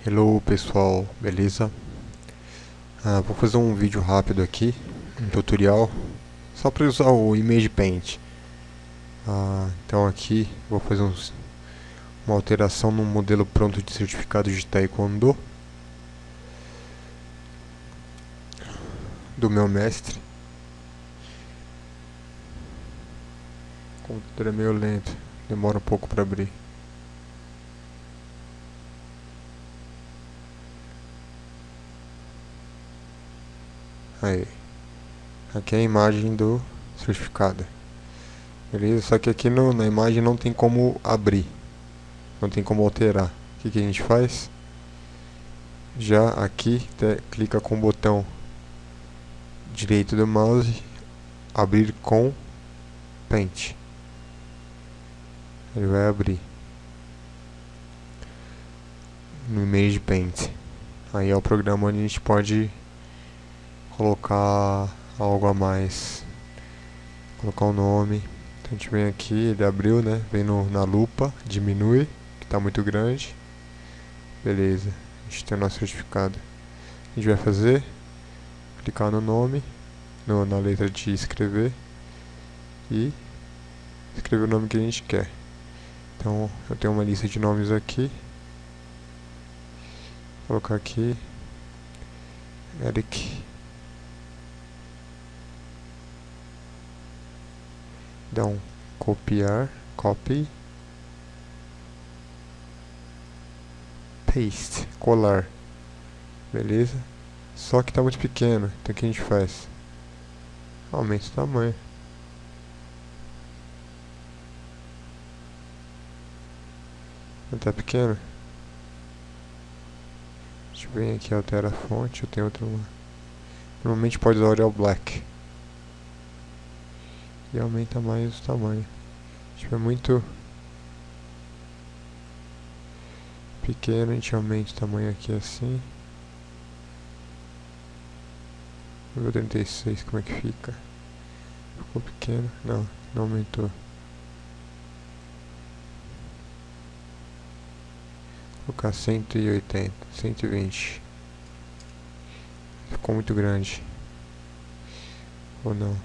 Hello pessoal, beleza? Vou fazer um vídeo rápido aqui, um tutorial, só para usar o Image Paint. Então aqui vou fazer uma alteração no modelo pronto de certificado de Taekwondo do meu mestre. O computador é meio lento, demora um pouco para abrir. Aí, aqui é a imagem do certificado, beleza? Só que aqui na imagem não tem como abrir, não tem como alterar. O que a gente faz? Já aqui, clica com o botão direito do mouse, abrir com Paint. Ele vai abrir no Image Paint. Aí é o programa onde a gente pode colocar algo a mais, colocar um nome. Então a gente vem aqui, ele abriu, né? Vem na lupa, diminui, que está muito grande. Beleza, a gente tem o nosso certificado. A gente vai fazer, clicar no nome, na letra de escrever e escrever o nome que a gente quer. Então eu tenho uma lista de nomes aqui. Vou colocar aqui Eric. Dá um copiar, copy, paste, colar. Beleza? Só que tá muito pequeno, então o que a gente faz? Aumenta o tamanho. Não tá pequeno? A gente vem aqui, altera a fonte, eu tenho outra uma. Normalmente pode usar Arial Black. E aumenta mais o tamanho. Se tiver muito pequeno, a gente aumenta o tamanho aqui assim. Vou ver 36 como é que fica. Ficou pequeno? Não aumentou. Vou colocar 180, 120. Ficou muito grande. Ou não?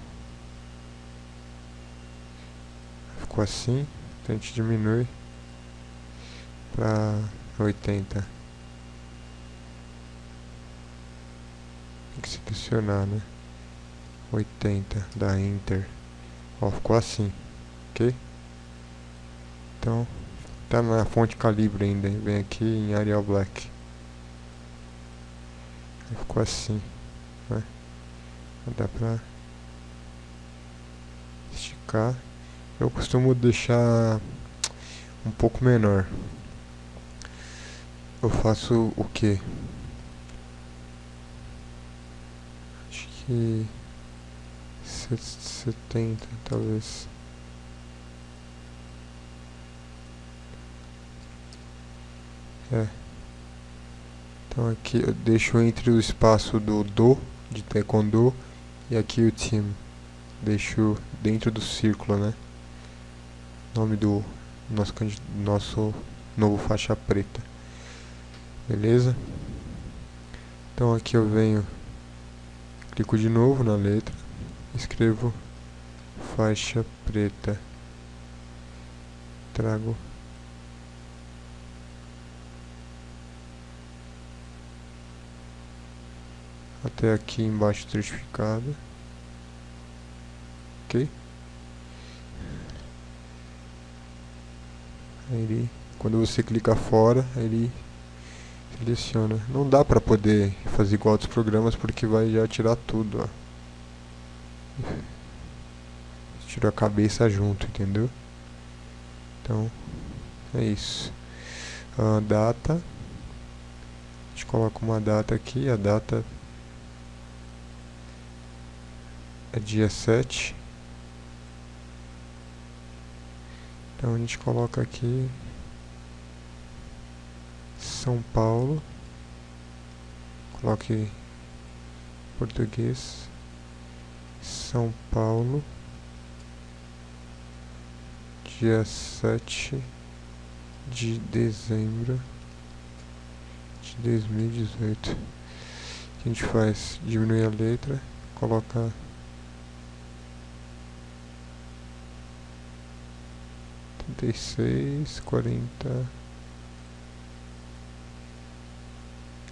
Ficou assim, então a gente diminui para 80. Tem que selecionar, né? 80, dá Enter. Ó, ficou assim, ok? Então, tá na fonte calibre ainda, vem aqui em Arial Black. Aí ficou assim, né? Dá pra esticar. Eu costumo deixar um pouco menor. Eu faço o que? Acho que 70 talvez. Então aqui eu deixo entre o espaço do de Taekwondo e aqui o team. Deixo dentro do círculo, né? Nome do nosso novo faixa preta. Beleza? Então aqui eu venho, clico de novo na letra, escrevo faixa preta, trago até aqui embaixo do certificado, ok? Aí quando você clica fora, ele seleciona. Não dá pra poder fazer igual outros programas porque vai já tirar tudo, ó. Tira a cabeça junto, entendeu? Então é isso. A data, a gente coloca uma data aqui, a data é dia 7. Então a gente coloca aqui São Paulo, coloque português, São Paulo, dia 7 de dezembro de de 2018. O que a gente faz? Diminuir a letra, coloca 36, 40.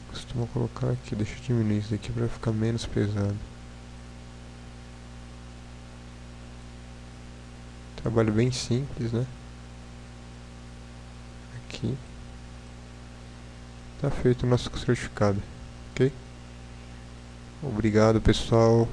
Costuma colocar aqui, deixa eu diminuir isso daqui para ficar menos pesado. Trabalho bem simples, né? Aqui. Tá feito o nosso certificado, ok? Obrigado, pessoal.